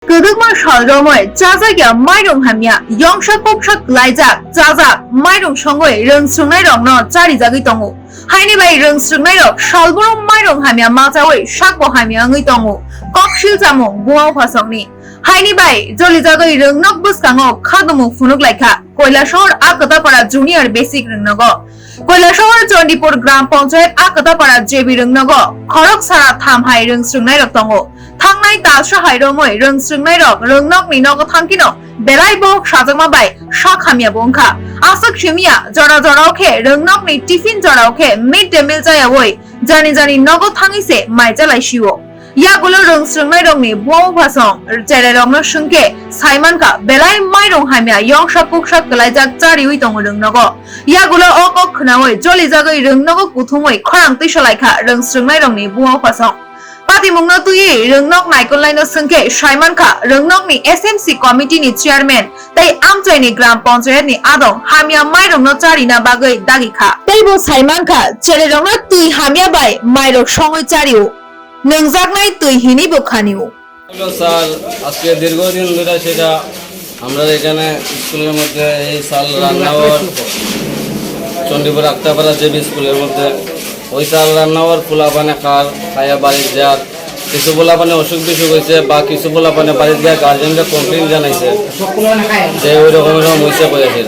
Kedugma Shaldomoi, Jazaga, Maidong Hamia, Yongsha Kokshak Laizak, Jaza, Maidong Shongoi, Rung Sungairong, no, Charizagi Haini by Rung Sungairo, Shalboro Maidong Hamia, Mataway, Shako Hamia, Nitongo, Kokshil Zamo, Buao Pasoni. Haini by Jolizago, Rung Nok Buskango, Kadumu Funuk Laika, Koilashor, Akatapara Junior Basic Runnago. Kailashahar Chandipur Gram Panchayat Akatapara JB রংনগর খরক সারা থামহাই রং সুংনাই রক দङ থাংনাই তালসাহাই রমই রং সুংনাই রক রংনক নিনগ থাংকিনো বেলাইবো সাজমাবাই শাখামিয়া বংখা আসক শিমিয়া জড়া জড়াওখে রংনক নি টিফিন জড়াওখে মিড ডে মিল জায়াবই জানি জানি নগ থাঙিছে মাইজালাইসিও ইয়াগুলো রং সুংনাই রংনি বউ ভাসং জেরে রংনো সুংকে সাইমানকা বেলাই মাইরং হামিয়া ইয়ংসা পুকসা কলাইজাক চারিউই দङ রংনগ ইয়াগুলো অকক খনাওই জলিজাগৈ রংনগ কুথুমই খরাংতি সলাইখা রং সুংনাই রংনি বউ ভাসং পাতিমুংনো তুই রংনক নাইকলাইনো সুংকে সাইমানকা রংনকনি এসএমসি কমিটিনি চেয়ারম্যান তাই আমচাইনি গ্রাম পঞ্চায়েতনি আদং হামিয়া মাইরংনো চারিনা বাগৈ দাগিখা তাইবো সাইমানকা চেরে রংনা তুই হামিয়া বাই মাইরক সঙ্গই চারিও নংজাগনাই তুই হিনি বখানিও স্যার আজকে দীর্ঘদিন ধরে সেটা আমরা এখানে স্কুলের মধ্যে এই সাল রান্নাঘর চণ্ডীপুর আক্তাপাড়া জেবি স্কুলের মধ্যে ওই সাল রান্নাঘর পোলাপানে খায়া বাড়ির যার কিছু পোলাপানে অসুখ বিসুখ হয়েছে বা কিছু পোলাপানে বাড়ির গিয়ে গার্জেনকে কমপ্লেন জানাইছে যে ওই রকম হয়েছে কয়েছে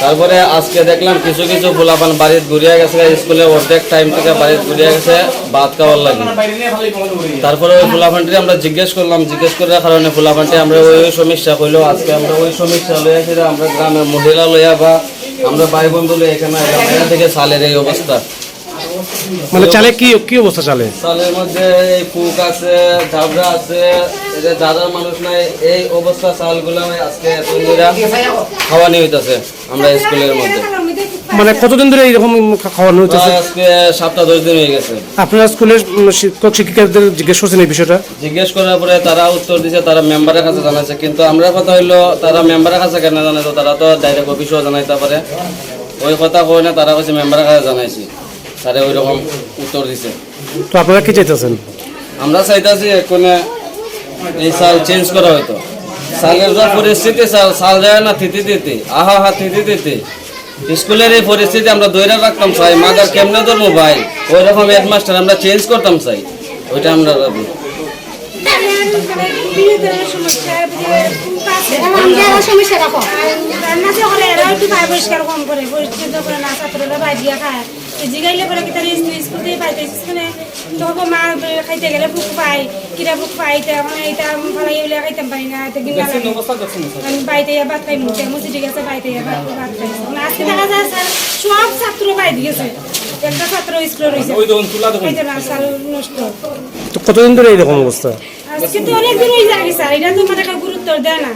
তারপরে আজকে দেখলাম কিছু কিছু পোলাপান বাড়িতে ঘুরিয়ে গেছে স্কুলে অর্ধেক টাইম থেকে বাড়িতে ঘুরিয়ে গেছে ভাত খাওয়ার লাগে তারপরে ওই পোলাপানটি আমরা জিজ্ঞেস করার কারণে পোলাপানটি আমরা ওই সমস্যা কইলো আজকে আমরা ওই সমস্যা লইয়া সেটা আমরা গ্রামের মহিলা লইয়া বা আমরা ভাই বন্ধু লইয়া এখানে থেকে চালের এই অবস্থা মানে চালে কি অবস্থা চালে চালের মধ্যে এই ফুক আছে ঝাবড়া আছে এটা দাদার মানুষ নাই এই অবস্থা চালগুলো আজকে খাওয়ানি হইতাছে আমরা স্কুলের মধ্যে মানে কতদিন ধরে এইরকম খাওয়ানো হইতেছে আজকে 7-10 দিন হয়ে গেছে আপনারা স্কুলের শিক্ষক শিক্ষিকাদের জিজ্ঞেস করছেন এই বিষয়টা জিজ্ঞেস করার পরে তারা উত্তর দিছে তারা মেম্বারের কাছে জানাইছে কিন্তু আমরা কথা হইলো তারা মেম্বারের কাছে কেন জানাইতো তারা তো ডাইরেক্ট অফিসেও জানাইতে পারে ওই কথা কই না তারা কইছে মেম্বারের কাছে জানাইছি তারা ওই রকম উত্তর দিছে তো আপনারা কি চাইতেছেন আমরা চাইতাছি এখন এই সাল চেঞ্জ করা হয়তো সালের যা পরিস্থিতি সাল যায় না থিতি দিতে আহা থিতি দিতে স্কুলের এই পরিস্থিতি আমরা ধরে রাখতাম চাই মাদার কেমনে ধরবো ভাই ওই রকম হেডমাস্টার আমরা চেঞ্জ করতাম চাই ওইটা আমরা ভাবি জিগাইলে পরে কি তার স্কুল থেকে পাইতে স্কুলে তখন মা খাইতে গেলে বুক পাই কিরা বুক পাইতে মানে এটা ভালো ইউলে খাইতাম পারি না তো গিলা আমি পাইতে ভাত খাই মুখে মুসি ঠিক আছে পাইতে ভাত খাই আজকে দেখা যায় স্যার সব ছাত্র পাই দিয়েছে একটা ছাত্র স্কুলে রয়েছে খাইতে না সাল নষ্ট তো কতদিন ধরে এইরকম অবস্থা আজকে তো অনেক দিন হয়ে যায় স্যার এটা তো মানে গুরুত্ব দেয় না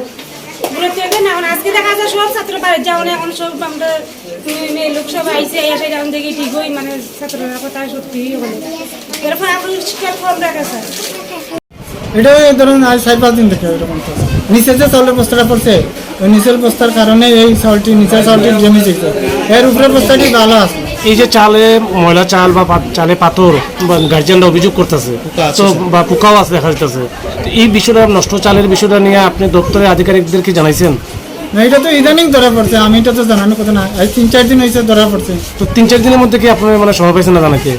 আজকে দেখা যায় সব ছাত্র বাড়ি যাও না এখন সব আমরা মেয়ে লোক সব আইসে এসে যান দেখি ঠিক হই মানে ছাত্ররা কথা সত্যি হলো এরপর এখন শিক্ষার ফর্ম রাখা স্যার এটা ধরুন আজ 4-5 দিন থেকে এরকম নিচে যে চাউলের বস্তাটা পড়ছে ওই নিচের বস্তার কারণে এই চাউলটি নিচের চাউলটি জমে যেত এর উপরের বস্তাটি ভালো আছে এই যে চালে ময়লা চাল বা চালে পাথর গার্জিয়ানরা অভিযোগ করতেছে তো বা পোকাও আছে দেখা যাচ্ছে এই বিষয়টা নষ্ট চালের বিষয়টা নিয়ে আপনি দপ্তরের আধিকারিকদেরকে জানাইছেন না এটা তো ইদানিং ধরা পড়ছে আমি এটা তো জানানোর কথা না আজ 3-4 দিন হয়েছে ধরা পড়ছে তো 3-4 দিনের মধ্যে কি আপনার মানে সময় পাইছেন না জানাকে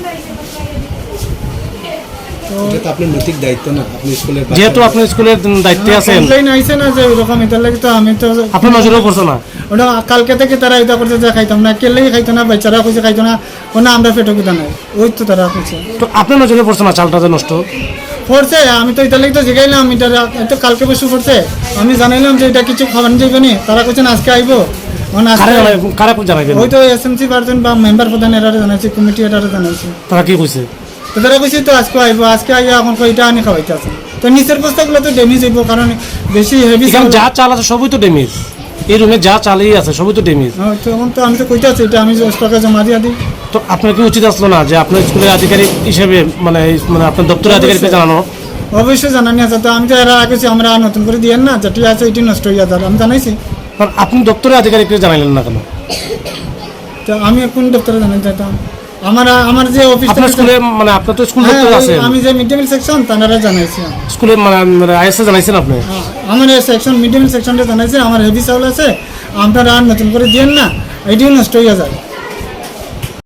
আপনার নৈতিক দায়িত্ব না আপনি স্কুলের যেহেতু আপনি স্কুলের দায়িত্বে আছেন কমপ্লেইন আইছে না যে এরকম এটা লাগে তো আমি তো আপনার নজরেও পড়ছে না ওটা কালকে থেকে তারা এটা করছে যে খাইতাম না কেলেই খাইতো না বাচ্চারা কইছে খাইতো না কোনো আমরা পেটে কুদা নাই ওই তো তারা কইছে তো আপনার নজরে পড়ছে না চালটা যে নষ্ট পড়ছে আমি তো এটা লাগে তো জিগাইলাম এটা তো কালকে বসে পড়ছে আমি জানাইলাম যে এটা কিছু খাবার যাইবে নি তারা কইছেন আজকে আইবো কারা জানাইবেন ওই তো এসএমসি পারজন বা মেম্বার প্রধান এরা জানাইছে কমিটি এটা জানাইছে তারা কি কইছে তো তারা কইছে তো আজকে আইবো আজকে আইয়া এখন কইটা আনি খাওয়াইতে আছে তো নিচের বস্তাগুলো তো ড্যামেজ হইব কারণ বেশি হেভি যা চাল আছে সবই তো ড্যামেজ এই রুমে যা চালই আছে সবই তো ড্যামেজ তখন তো আমি তো কইতে আছি এটা আমি স্টকে জমা দিয়া দিই তো আপনার কি উচিত আসলো না যে আপনার স্কুলের আধিকারিক হিসেবে মানে আপনার দপ্তরের আধিকারিককে জানানো অবশ্যই জানানি আছে তো আমি তো এরা আগে আমরা নতুন করে দিয়েন না যেটি আছে এটি নষ্ট হয়ে যাবে আমি জানাইছি আপনি দপ্তরের আধিকারিককে জানাইলেন না কেন তো আমি কোন দপ্তরে জানাই চাইতাম আমার যে অফিস আপনার স্কুলে মানে আপনার তো স্কুল হ্যাঁ, দেখতে ওই আছেন আমি যে মিড ডে মিল সেকশন তারা জানাইছি আমি। স্কুলে মানে আইএসএ জানাইছেন আপনি আমার এই সেকশন মিড ডে মিল সেকশনটা জানাইছে আমার হেভি চাউল আছে আপনারা আর নতুন করে দিয়েন না, এটিও নষ্ট হয়ে যায়।